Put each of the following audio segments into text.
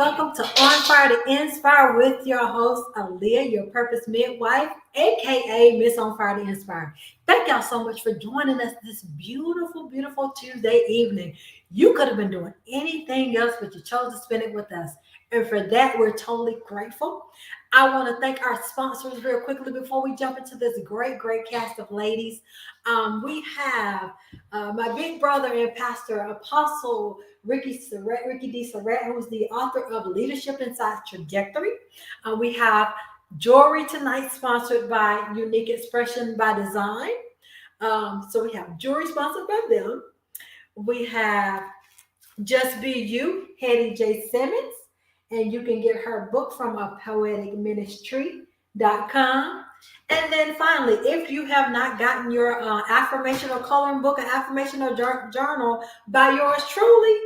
welcome to On Fire to Inspire with your host, Aaliyah, your purpose midwife, aka Miss On Fire to Inspire. Thank y'all so much for joining us this beautiful, beautiful Tuesday evening. You could have been doing anything else, but you chose to spend it with us. And for that, we're totally grateful. I want to thank our sponsors real quickly before we jump into this great cast of ladies. We have my big brother and pastor, Apostle Ricky D. Surratt, who's the author of Leadership Inside Trajectory. We have jewelry tonight sponsored by Unique Expression by Design. So we have jewelry sponsored by them. We have Just Be You, Hetty J. Simmons, and you can get her book from a poeticministry.com. And then finally, if you have not gotten your affirmation or coloring book, an affirmation or journal by yours truly,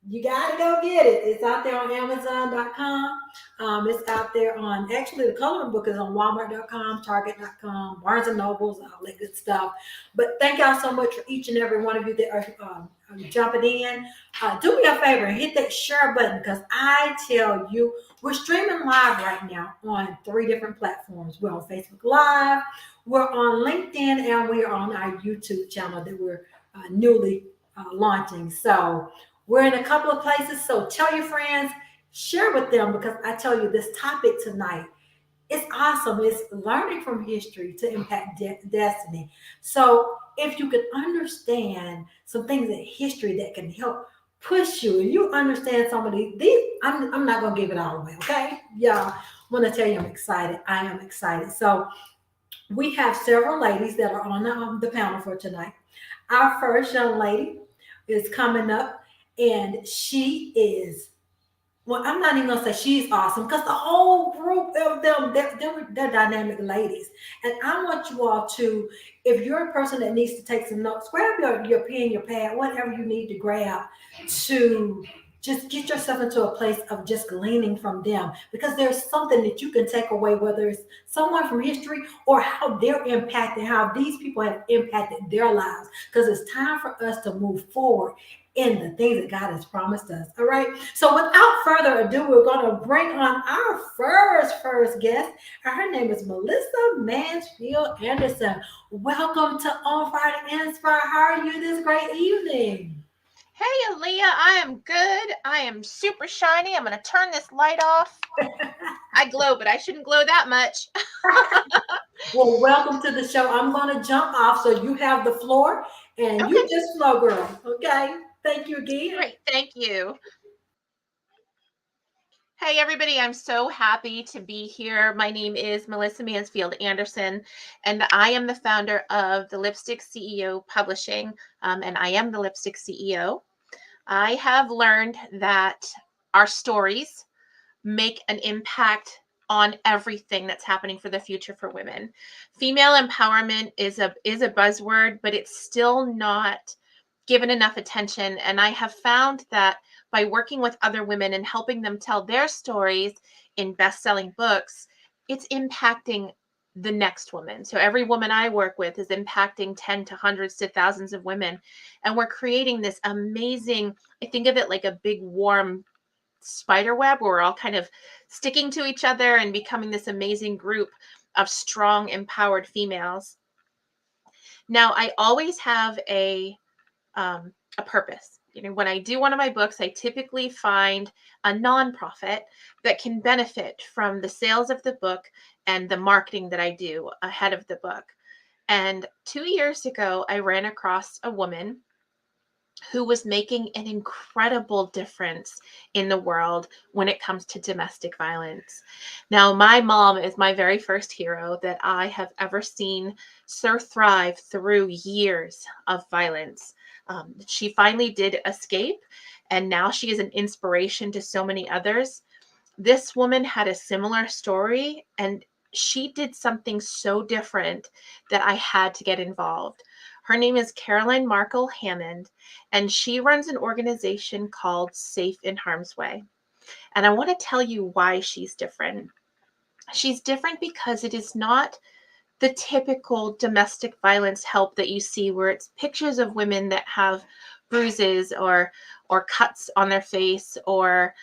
you got to go get it. It's out there on Amazon.com. It's out there on, actually, the coloring book is on Walmart.com, Target.com, Barnes and Nobles, all that good stuff. But thank y'all so much for each and every one of you that are jumping in. Do me a favor and hit that share button, because I tell you, we're streaming live right now on 3 different platforms. We're on Facebook Live, we're on LinkedIn, and we are on our YouTube channel that we're newly launching. So we're in a couple of places, so tell your friends, share with them, because I tell you, this topic tonight is awesome. It's learning from history to impact destiny. So if you can understand some things in history that can help push you, and you understand some of these I'm not going to give it all away, okay? Yeah, I want to tell you I'm excited. I am excited. So we have several ladies that are on the panel for tonight. Our first young lady is coming up. And she is, well, I'm not even gonna say she's awesome, because the whole group of them, they're dynamic ladies. And I want you all to, if you're a person that needs to take some notes, grab your pen, your pad, whatever you need to grab to just get yourself into a place of just gleaning from them, because there's something that you can take away, whether it's someone from history or how they're impacting, how these people have impacted their lives, because it's time for us to move forward in the things that God has promised us. All right. So without further ado, we're going to bring on our first guest. Her name is Melissa Mansfield Anderson. Welcome to On Fire to Inspire. How are you this great evening? Hey, Aaliyah, I am good. I am super shiny. I'm going to turn this light off. I glow, but I shouldn't glow that much. Well, welcome to the show. I'm going to jump off so you have the floor, and you just flow, girl. Okay. Thank you again. Great. Thank you. Hey, everybody. I'm so happy to be here. My name is Melissa Mansfield Anderson, and I am the founder of the Lipstick CEO Publishing, and I am the Lipstick CEO. I have learned that our stories make an impact on everything that's happening for the future for women. Female empowerment is a buzzword, but it's still not given enough attention. And I have found that by working with other women and helping them tell their stories in best-selling books, it's impacting the next woman. So every woman I work with is impacting 10 to hundreds to thousands of women. And we're creating this amazing, I think of it like a big warm spider web where we're all kind of sticking to each other and becoming this amazing group of strong, empowered females. Now, I always have a purpose. You know, when I do one of my books, I typically find a nonprofit that can benefit from the sales of the book and the marketing that I do ahead of the book. And 2 years ago, I ran across a woman who was making an incredible difference in the world when it comes to domestic violence. Now, my mom is my very first hero that I have ever seen thrive through years of violence. She finally did escape, and now she is an inspiration to so many others. This woman had a similar story, and she did something so different that I had to get involved. Her name is Caroline Markle Hammond, and she runs an organization called Safe in Harm's Way. And I want to tell you why she's different. She's different because it is not the typical domestic violence help that you see where it's pictures of women that have bruises or cuts on their face or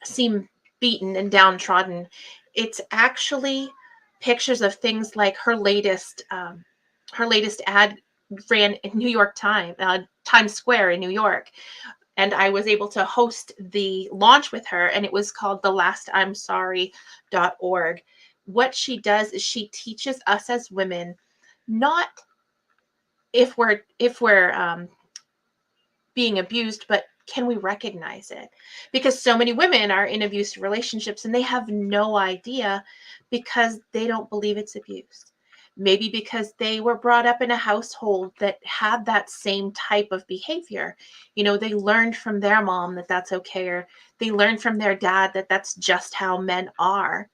seem beaten and downtrodden. It's actually pictures of things like her latest ad ran in New York Times Square in New York, and I was able to host the launch with her, and it was called thelastimsorry.org. What she does is she teaches us as women, not if we're being abused, but can we recognize it? Because so many women are in abusive relationships and they have no idea because they don't believe it's abuse. Maybe because they were brought up in a household that had that same type of behavior. You know, they learned from their mom that that's okay, or they learned from their dad that that's just how men are.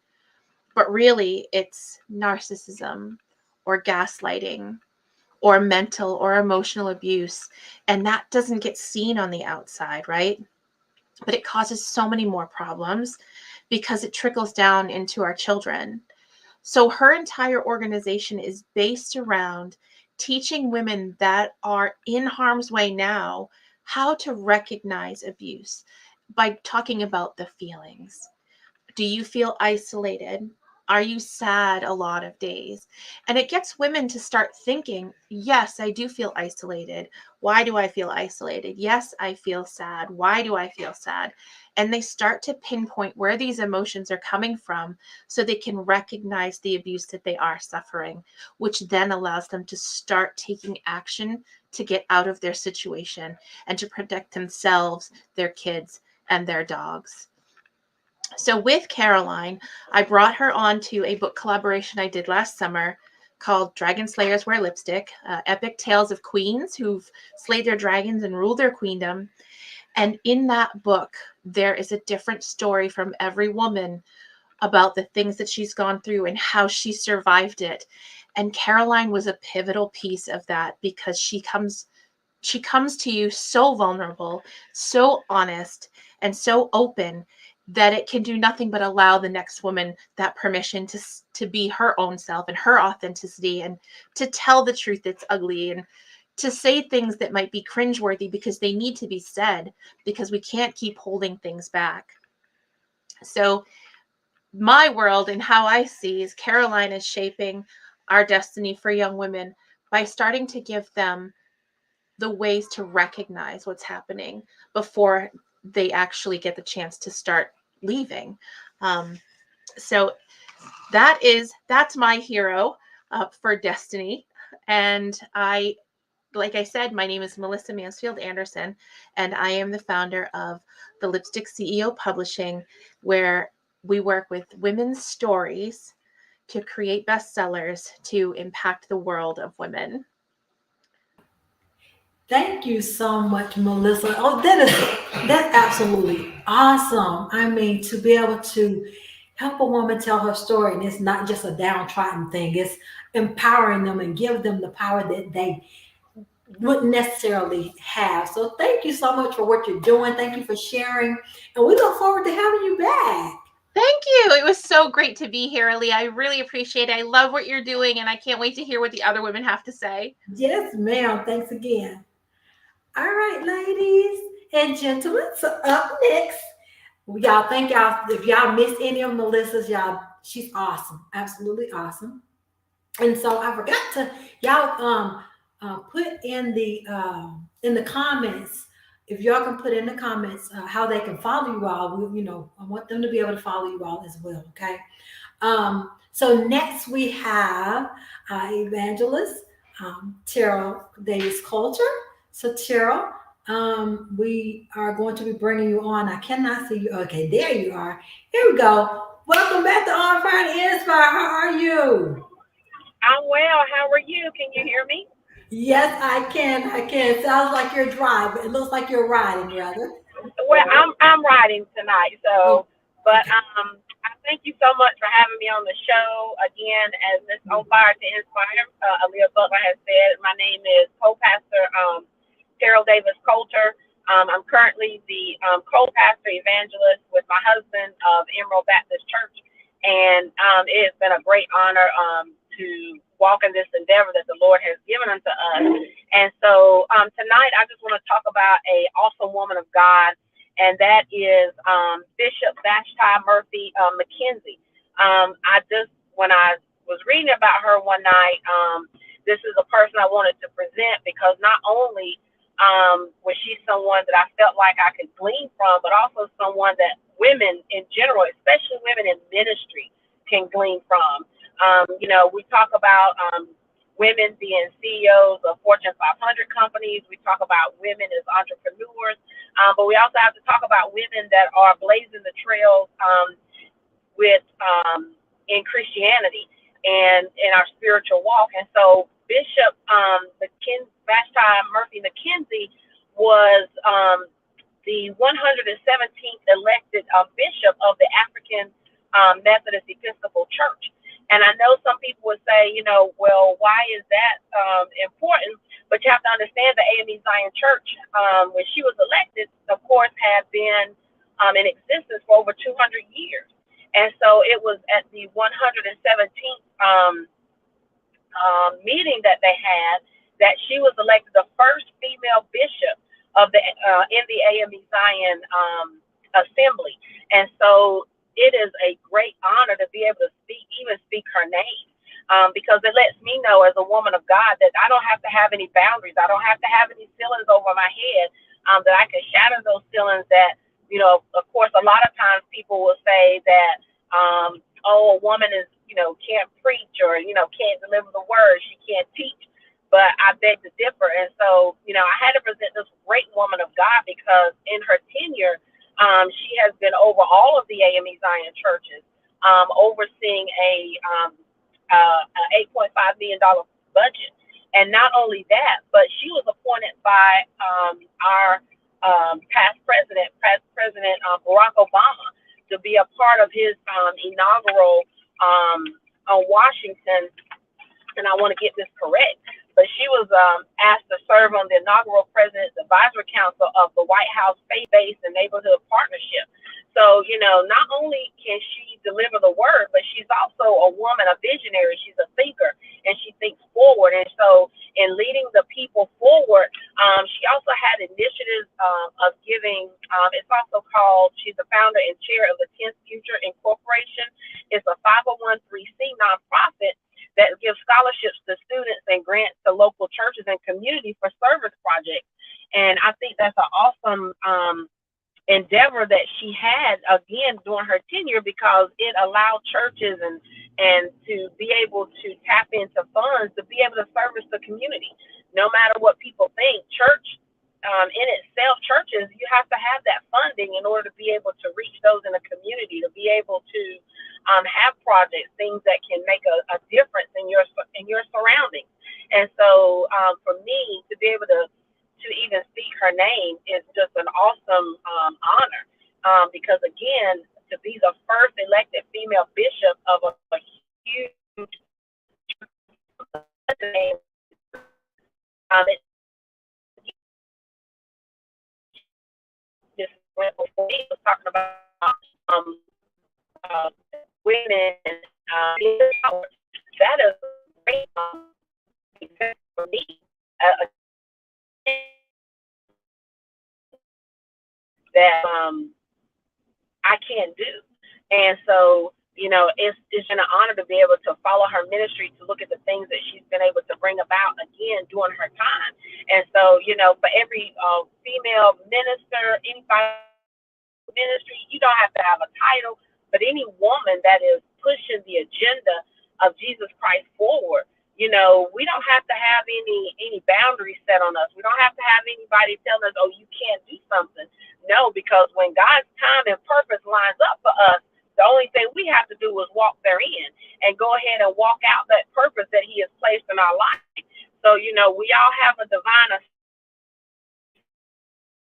But really, it's narcissism or gaslighting or mental or emotional abuse. And that doesn't get seen on the outside, right? But it causes so many more problems because it trickles down into our children. So her entire organization is based around teaching women that are in harm's way now how to recognize abuse by talking about the feelings. Do you feel isolated? Are you sad a lot of days? And it gets women to start thinking, yes, I do feel isolated. Why do I feel isolated? Yes, I feel sad. Why do I feel sad? And they start to pinpoint where these emotions are coming from so they can recognize the abuse that they are suffering, which then allows them to start taking action to get out of their situation and to protect themselves, their kids, and their dogs. So with Caroline, I brought her on to a book collaboration I did last summer called Dragon Slayers Wear Lipstick, Epic Tales of Queens Who've Slayed Their Dragons and Ruled Their Queendom. And in that book, there is a different story from every woman about the things that she's gone through and how she survived it. And Caroline was a pivotal piece of that because she comes to you so vulnerable, so honest, and so open that it can do nothing but allow the next woman that permission to be her own self and her authenticity, and to tell the truth that's ugly, and to say things that might be cringeworthy because they need to be said, because we can't keep holding things back. So my world and how I see is Caroline is shaping our destiny for young women by starting to give them the ways to recognize what's happening before they actually get the chance to start leaving. So that's my hero for destiny. And like I said, my name is Melissa Mansfield Anderson, and I am the founder of the Lipstick CEO Publishing, where we work with women's stories to create bestsellers to impact the world of women. Thank you so much, Melissa. Oh, that's absolutely awesome. I mean, to be able to help a woman tell her story, and it's not just a downtrodden thing. It's empowering them and give them the power that they wouldn't necessarily have. So thank you so much for what you're doing. Thank you for sharing. And we look forward to having you back. Thank you. It was so great to be here, Ali. I really appreciate it. I love what you're doing, and I can't wait to hear what the other women have to say. Yes, ma'am. Thanks again. All right, ladies and gentlemen. So up next, y'all, thank y'all. If y'all missed any of Melissa's, y'all, she's awesome. Absolutely awesome. And so I forgot to y'all put in the comments, if y'all can put in the comments how they can follow you all. I want them to be able to follow you all as well. Okay. So next we have evangelist Terrell Davis Coulter. So Terrell, we are going to be bringing you on. I cannot see you. Okay, there you are. Here we go. Welcome back to On Fire and Inspire. How are you? I'm well. How are you? Can you hear me? Yes, I can. I can. It sounds like you're driving. It looks like you're riding, rather. Well, I'm riding tonight, Oh, so but okay. I thank you so much for having me on the show again. As Miss On Fire to Inspire, Aaliyah Butler has said, my name is co-pastor Terrell Davis Coulter. I'm currently the co-pastor evangelist with my husband of Emerald Baptist Church, and it has been a great honor to walk in this endeavor that the Lord has given unto us. And so tonight, I just want to talk about a awesome woman of God, and that is Bishop Bashtai Mckenzie. When I was reading about her one night, this is a person I wanted to present because not only was she someone that I felt like I could glean from, but also someone that women in general, especially women in ministry, can glean from. We talk about women being CEOs of Fortune 500 companies. We talk about women as entrepreneurs, but we also have to talk about women that are blazing the trails with in Christianity and in our spiritual walk. And so Bishop Bashtai Mckenzie was the 117th elected bishop of the African Methodist Episcopal Church. And I know some people would say, well, why is that important? But you have to understand the AME Zion Church, when she was elected, of course, had been in existence for over 200 years. And so it was at the 117th meeting that they had that she was elected the first female bishop of the in the AME Zion assembly. And so it is a great honor to be able to speak her name, because it lets me know as a woman of God that I don't have to have any boundaries. I don't have to have any ceilings over my head, that I can shatter those ceilings that, of course, a lot of times people will say that, a woman is, can't preach or, can't deliver the word. She can't teach. But I beg to differ. And so, I had to present this great woman of God because in her tenure, she has been over all of the AME Zion churches, overseeing a $8.5 million budget. And not only that, but she was appointed by our past President Barack Obama to be a part of his inaugural on Washington. And I want to get this correct. But she was asked to serve on the inaugural President's Advisory Council of the White House Faith-Based and Neighborhood Partnership. So, not only can she deliver the word, but she's also a woman, a visionary. She's a thinker, and she thinks forward. And so in leading the people forward, she also had initiatives of giving. It's also called, she's the founder and chair of the 10th Future Incorporation. It's a 501(c)(3) nonprofit that gives scholarships to students and grants to local churches and community for service projects. And I think that's an awesome endeavor that she had, again, during her tenure, because it allowed churches and to be able to tap into funds to be able to service the community. No matter what people think, church in itself, churches, you have to have that funding in order to be able to reach those in the community, to be able to have projects, things that can make a difference in your surroundings. And so for me to be able to even speak her name is just an awesome honor, because again, to be the first elected female bishop of a huge this went before me was talking about women in power. That is great for me. That I can't do. And so, it's been an honor to be able to follow her ministry, to look at the things that she's been able to bring about, again, during her time. And so, for every female minister, anybody ministry, you don't have to have a title, but any woman that is pushing the agenda of Jesus Christ forward, we don't have to have any boundaries set on us. We don't have to have anybody telling us, oh, you can't do something. No, because when God's time and purpose lines up for us, the only thing we have to do is walk therein and go ahead and walk out that purpose that he has placed in our life. So, we all have a divine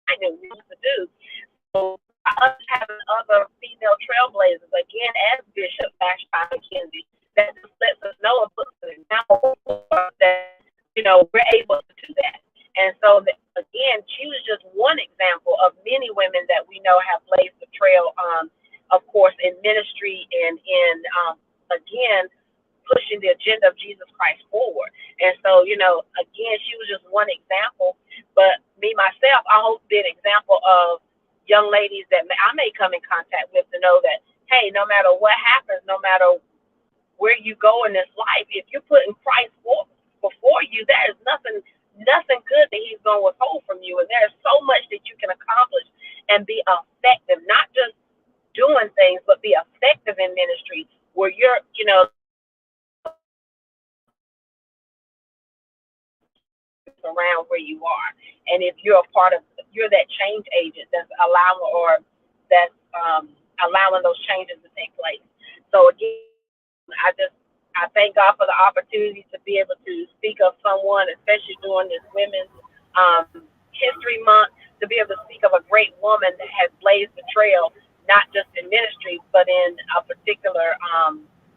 assignment to do. So, us having other female trailblazers, again, as Bishop Bashtai Mckenzie, that just lets us know and puts an example that, we're able to do that. And so, again, she was just one example of many women that we know have blazed the trail, of course, in ministry and in, again, pushing the agenda of Jesus Christ forward. And so, again, she was just one example. But me, myself, I hope to be an example of young ladies that I may come in contact with to know that, hey, no matter what happens, no matter where you go in this life, if you're putting Christ before you, there is nothing good that he's going to withhold from you. And there's so much that you can accomplish and be effective, not just doing things, but be effective in ministry where you're, around where you are. And if you're you're that change agent that's allowing those changes to take place. So again, I thank God for the opportunity to be able to speak of someone, especially during this Women's History Month, to be able to speak of a great woman that has blazed the trail, not just in ministry, but in a particular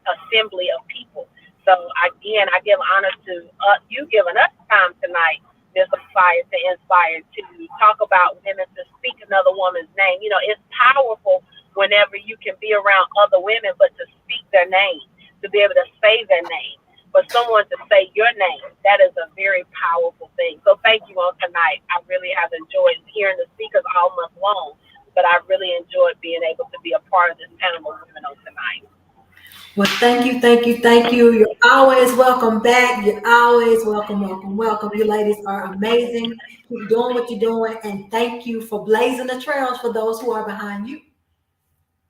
assembly of people. So again, I give honor to you giving us time tonight, Ms. Fire, to inspire, to talk about women, to speak another woman's name. It's powerful whenever you can be around other women, but to speak their name, to be able to say their name, but someone to say your name, that is a very powerful thing. So thank you on tonight. I really have enjoyed hearing the speakers all month long, but I really enjoyed being able to be a part of this panel of women on tonight. Well, thank you, thank you, thank you. You're always welcome back. You're always welcome, welcome, welcome. You ladies are amazing. Keep doing what you're doing, and thank you for blazing the trails for those who are behind you.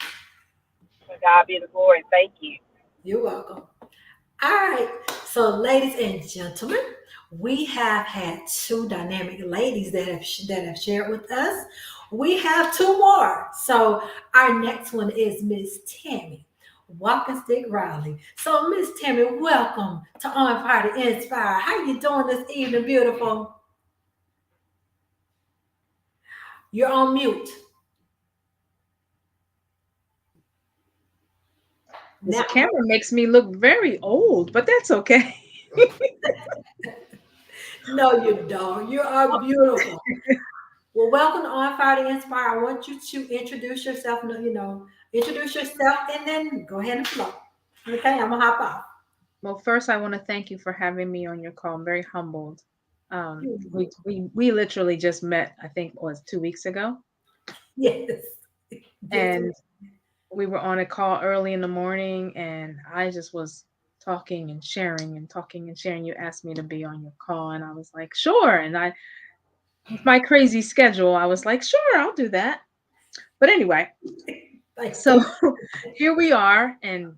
To God be the glory. Thank you. You're welcome. All right. So, ladies and gentlemen, we have had two dynamic ladies that have shared with us. We have two more. So, our next one is Miss Tammy Walking Stick Riley. So, Miss Tammy, welcome to On Fire to Inspire. How you doing this evening, beautiful? You're on mute. This camera makes me look very old, but that's okay. No, you don't. You are beautiful. Well, welcome to On Fire to Inspire. I want you to introduce yourself, introduce yourself and then go ahead and flow. Okay, I'm going to hop off. Well, first, I want to thank you for having me on your call. I'm very humbled. We literally just met, I think, it was 2 weeks ago. Yes. And we were on a call early in the morning, and I just was talking and sharing and talking and sharing. You asked me to be on your call, and I was like, sure. And with my crazy schedule, I was like, sure, I'll do that. But anyway, so here we are, and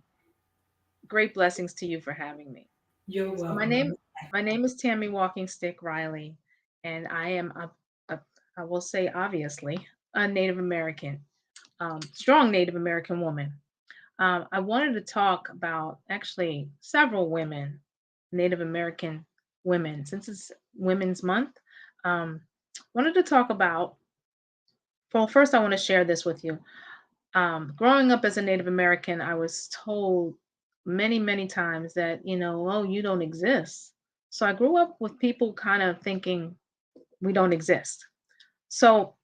great blessings to you for having me. You're welcome. My name is Tammy Walking Stick Riley, and I am I will say obviously a Native American, strong Native American woman. I wanted to talk about actually several women, Native American women, since it's Women's Month. Wanted to talk about. Well, first I want to share this with you. Growing up as a Native American, I was told many, many times that, oh, you don't exist. So I grew up with people kind of thinking we don't exist. So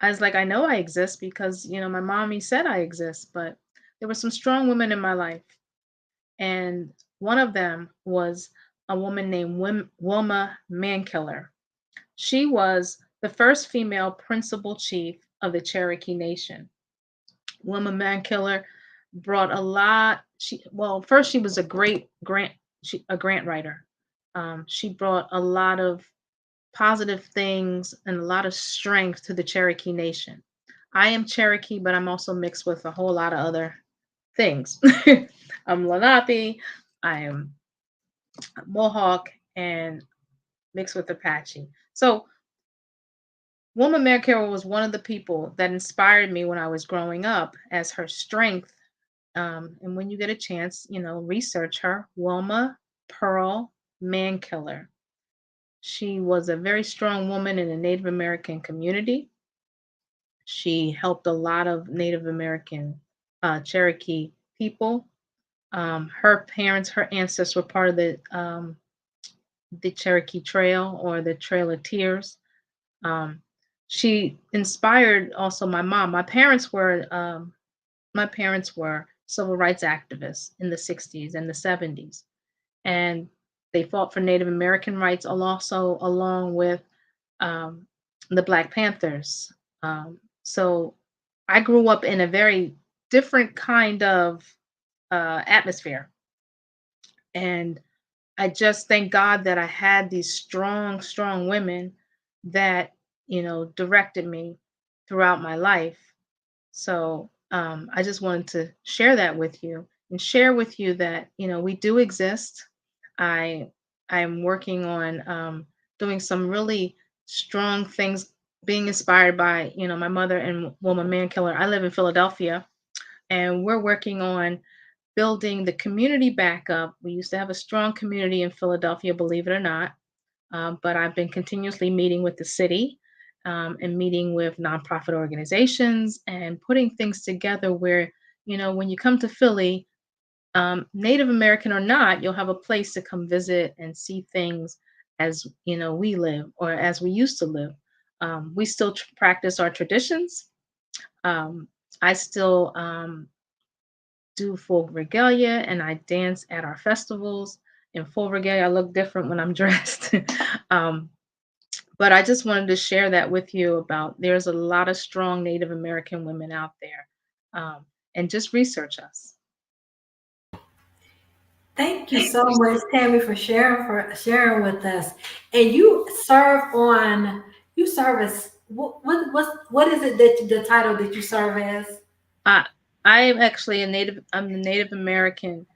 I was like, I know I exist because, my mommy said I exist, but there were some strong women in my life. And one of them was a woman named Wilma Mankiller. She was the first female principal chief of the Cherokee Nation. Wilma Mankiller brought a lot. First she was a grant writer. She brought a lot of positive things and a lot of strength to the Cherokee Nation. I am Cherokee, but I'm also mixed with a whole lot of other things. I'm Lenape, I am Mohawk, and mixed with Apache. So Wilma Mankiller was one of the people that inspired me when I was growing up as her strength. And when you get a chance, research her, Wilma Pearl Mankiller. She was a very strong woman in the Native American community. She helped a lot of Native American Cherokee people. Her ancestors were part of the Cherokee Trail, or the Trail of Tears. She inspired also my mom. My parents were civil rights activists in the 60s and the 70s. And they fought for Native American rights, also along with the Black Panthers. So I grew up in a very different kind of atmosphere. And I just thank God that I had these strong, strong women that, directed me throughout my life. So I just wanted to share that with you and share with you that, we do exist. I I'm working on doing some really strong things, being inspired by, my mother and Wilma Mankiller. I live in Philadelphia, and we're working on building the community back up. We used to have a strong community in Philadelphia, believe it or not. But I've been continuously meeting with the city, and meeting with nonprofit organizations and putting things together where, when you come to Philly, Native American or not, you'll have a place to come visit and see things as, we live, or as we used to live. We still practice our traditions. Um, I still do full regalia, and I dance at our festivals. In full regalia, I look different when I'm dressed. um, but I just wanted to share that with you about there's a lot of strong Native American women out there. And just research us. Thank you so much, Tammy, for sharing with us. And you serve as what is it that the title that you serve as? I I am actually I'm the Native American,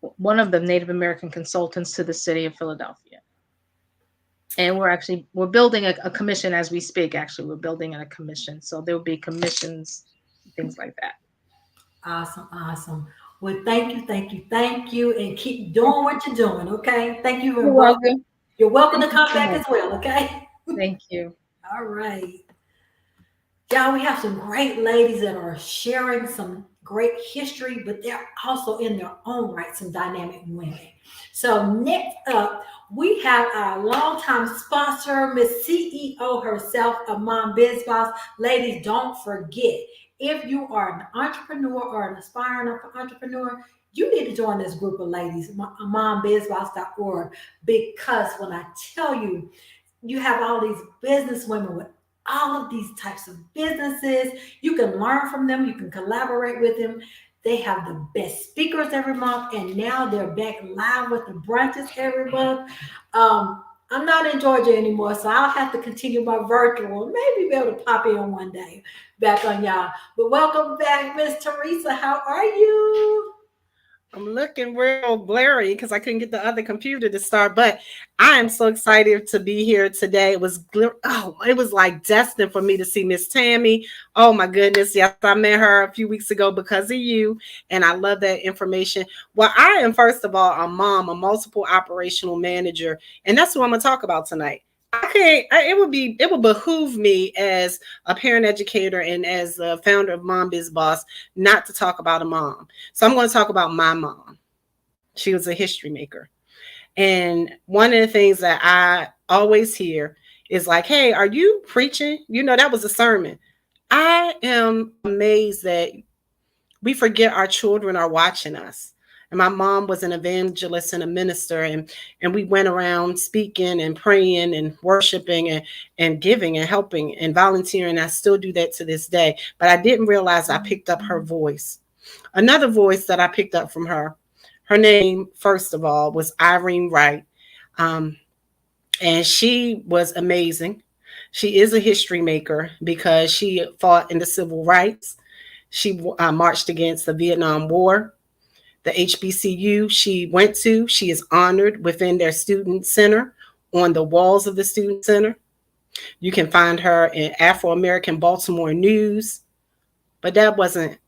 one of the Native American consultants to the city of Philadelphia. And we're building a commission as we speak. Actually, we're building a commission. So there will be commissions, things like that. Awesome, awesome. Well, thank you, and keep doing what you're doing. Okay, thank you, You're and welcome. welcome. You're welcome Thank to you come so back much. as well. Okay. Thank you. All right. Y'all, we have some great ladies that are sharing some great history, but they're also in their own right some dynamic women. So next up, we have our longtime sponsor, Miss CEO herself, a Mom Biz Boss. Ladies, don't forget, if you are an entrepreneur or an aspiring entrepreneur, you need to join this group of ladies, mombizboss.org, because when I tell you, you have all these business women with all of these types of businesses. You can learn from them, you can collaborate with them. They have the best speakers every month, and now they're back live with the brunches every month. I'm not in Georgia anymore, so I'll have to continue my virtual, maybe be able to pop in one day back on y'all. But welcome back, Miss Teresa. How are you? I'm looking real blurry because I couldn't get the other computer to start, but I am so excited to be here today. It was it was like destined for me to see Miss Tammy. Oh my goodness. Yes, I met her a few weeks ago because of you, and I love that information. Well, I am first of all a mom, a multiple operational manager, and that's what I'm going to talk about tonight. It would behoove me as a parent educator and as the founder of Mom Biz Boss not to talk about a mom. So I'm going to talk about my mom. She was a history maker. And one of the things that I always hear is like, hey, are you preaching? That was a sermon. I am amazed that we forget our children are watching us. And my mom was an evangelist and a minister, and we went around speaking and praying and worshiping and giving and helping and volunteering. I still do that to this day, but I didn't realize I picked up her voice. Another voice that I picked up from her name, first of all, was Irene Wright. And she was amazing. She is a history maker because she fought in the civil rights. She marched against the Vietnam War. The HBCU she went to, she is honored within their student center, on the walls of the student center. You can find her in Afro-American Baltimore News, but that wasn't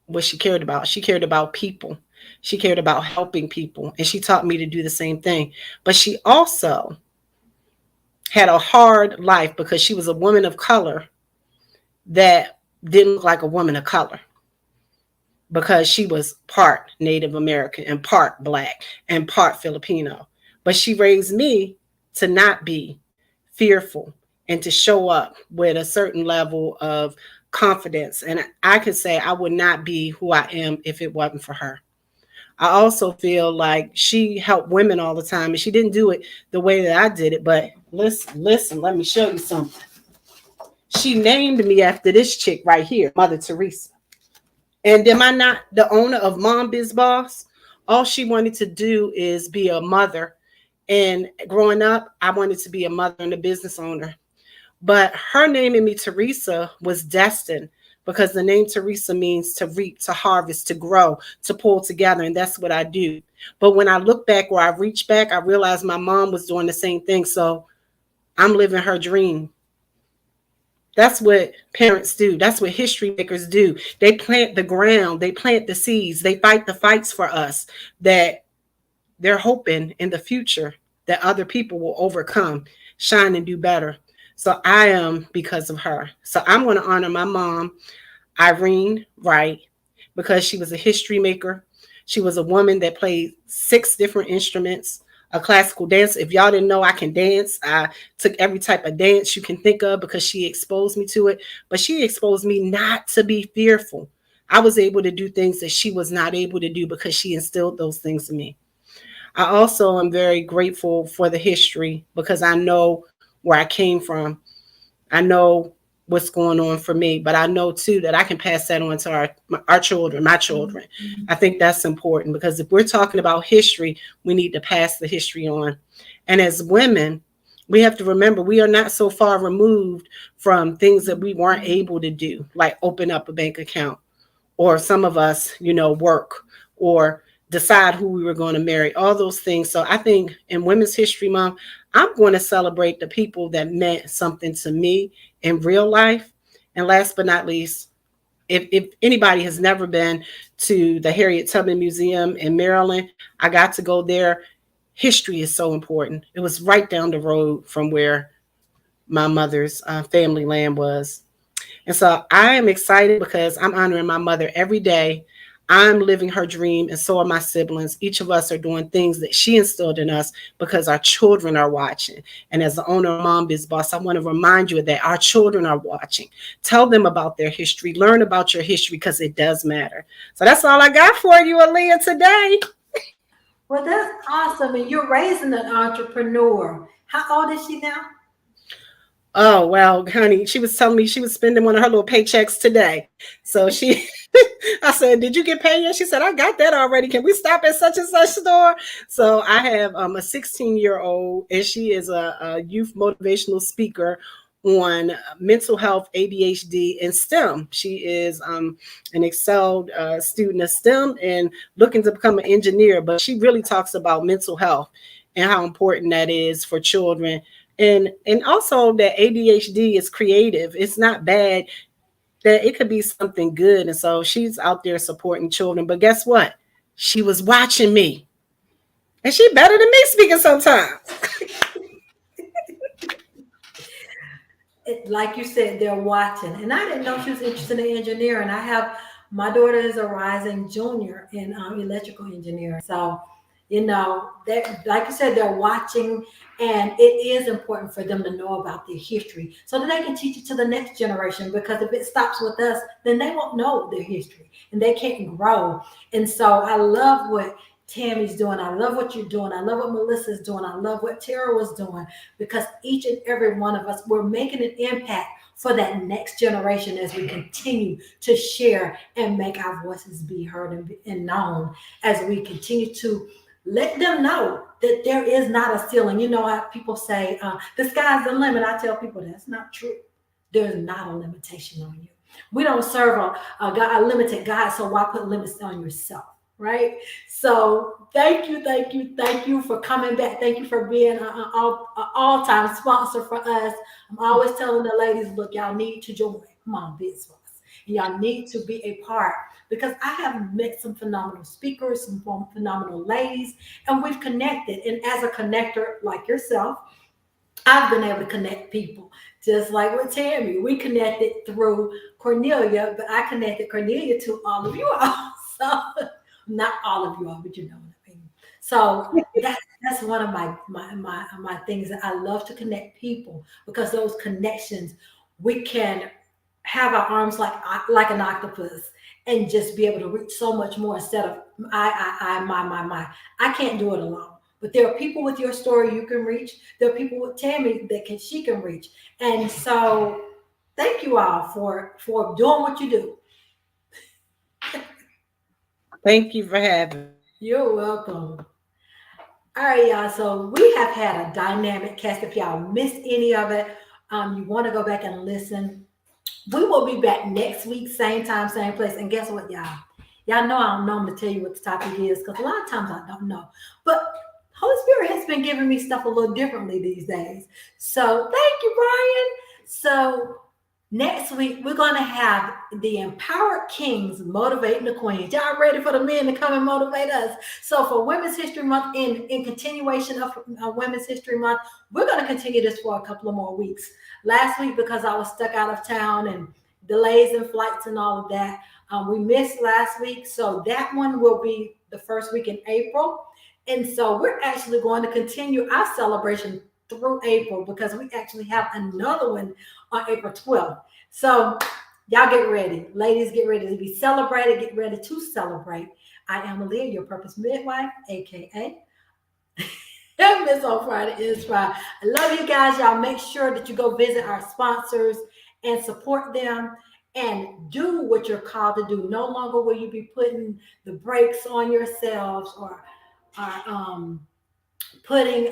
what she cared about. She cared about people. She cared about helping people, and she taught me to do the same thing. But she also had a hard life because she was a woman of color that didn't look like a woman of color, because she was part Native American and part Black and part Filipino. But she raised me to not be fearful and to show up with a certain level of confidence. And I could say I would not be who I am if it wasn't for her. I also feel like she helped women all the time, and she didn't do it the way that I did it. But listen, let me show you something. She named me after this chick right here, Mother Teresa. And am I not the owner of Mom Biz Boss? All she wanted to do is be a mother. And growing up, I wanted to be a mother and a business owner. But her naming me Teresa was destined, because the name Teresa means to reap, to harvest, to grow, to pull together. And that's what I do. But when I look back, or I reach back, I realize my mom was doing the same thing. So I'm living her dream. That's what parents do. That's what history makers do. They plant the ground, they plant the seeds, they fight the fights for us, that they're hoping in the future that other people will overcome, shine, and do better. So I am because of her. So I'm going to honor my mom, Irene Wright, because she was a history maker. She was a woman that played 6 different instruments, a classical dance. If y'all didn't know I can dance, I took every type of dance you can think of because she exposed me to it. But she exposed me not to be fearful. I was able to do things that she was not able to do because she instilled those things in me. I also am very grateful for the history because I know where I came from. I know what's going on for me, but I know too that I can pass that on to our children, my children. Mm-hmm. I think that's important because if we're talking about history, we need to pass the history on. And as women, we have to remember we are not so far removed from things that we weren't able to do, like open up a bank account, or some of us, work, or decide who we were going to marry, all those things. So I think in Women's History Month, I'm going to celebrate the people that meant something to me in real life. And last but not least, if anybody has never been to the Harriet Tubman Museum in Maryland, I got to go there. History is so important. It was right down the road from where my mother's family land was. And so I am excited because I'm honoring my mother every day. I'm living her dream, and so are my siblings. Each of us are doing things that she instilled in us because our children are watching. And as the owner of Mom Biz Boss, I want to remind you that our children are watching. Tell them about their history. Learn about your history because it does matter. So that's all I got for you, Aaliyah, today. Well, that's awesome. And you're raising an entrepreneur. How old is she now? Oh, well, honey, she was telling me she was spending one of her little paychecks today. So I said, did you get paid yet? She said, I got that already. Can we stop at such and such store? So I have a 16-year-old, and she is a youth motivational speaker on mental health, ADHD, and STEM. She is an excelled student of STEM and looking to become an engineer, but she really talks about mental health and how important that is for children. And also that ADHD is creative. It's not bad, that it could be something good. And so she's out there supporting children. But guess what? She was watching me. And she better than me speaking sometimes. Like you said, they're watching. And I didn't know she was interested in engineering. My daughter is a rising junior in electrical engineering. So, like you said, they're watching, and it is important for them to know about their history so that they can teach it to the next generation, because if it stops with us, then they won't know their history and they can't grow. And so I love what Tammy's doing. I love what you're doing. I love what Melissa's doing. I love what Tara was doing, because each and every one of us, we're making an impact for that next generation as we continue to share and make our voices be heard and known, as we continue to let them know that there is not a ceiling. How people say, the sky's the limit. I tell people that's not true. There's not a limitation on you. We don't serve a limited God, so why put limits on yourself, right? So thank you for coming back. Thank you for being an all-time sponsor for us. I'm always telling the ladies, look, y'all need to join Mom Biz Boss. Y'all need to be a part, because I have met some phenomenal speakers, some phenomenal ladies, and we've connected. And as a connector like yourself, I've been able to connect people, just like with Tammy. We connected through Cornelia, but I connected Cornelia to all of you all. So not all of you all, but you know what I mean. So that's one of my things, that I love to connect people, because those connections, we can have our arms like an octopus and just be able to reach so much more, instead of my. I can't do it alone. But there are people with your story you can reach. There are people with Tammy she can reach. And so Thank you all for doing what you do. Thank you for having me. You're welcome. All right, y'all. So we have had a dynamic cast. If y'all missed any of it, you want to go back and listen. We will be back next week, same time, same place. And guess what, y'all? Y'all know I don't normally tell you what the topic is because a lot of times I don't know. But Holy Spirit has been giving me stuff a little differently these days. So thank you, Brian. So next week, we're going to have the Empowered Kings motivating the queens. Y'all ready for the men to come and motivate us? So for Women's History Month, in continuation of Women's History Month, we're going to continue this for a couple of more weeks. Last week, because I was stuck out of town and delays in flights and all of that, we missed last week. So that one will be the first week in April. And so we're actually going to continue our celebration through April because we actually have another one on April 12th. So y'all get ready. Ladies, get ready to be celebrated. Get ready to celebrate. I am Aaliyah, your purpose midwife, aka Miss on Friday Inspire. I love you guys. Y'all make sure that you go visit our sponsors and support them and do what you're called to do. No longer will you be putting the brakes on yourselves or putting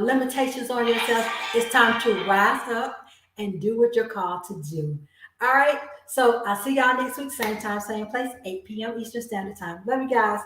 limitations on yourself. It's time to rise up and do what you're called to do. All right. So I'll see y'all next week, same time, same place, 8 p.m. Eastern Standard Time. Love you guys.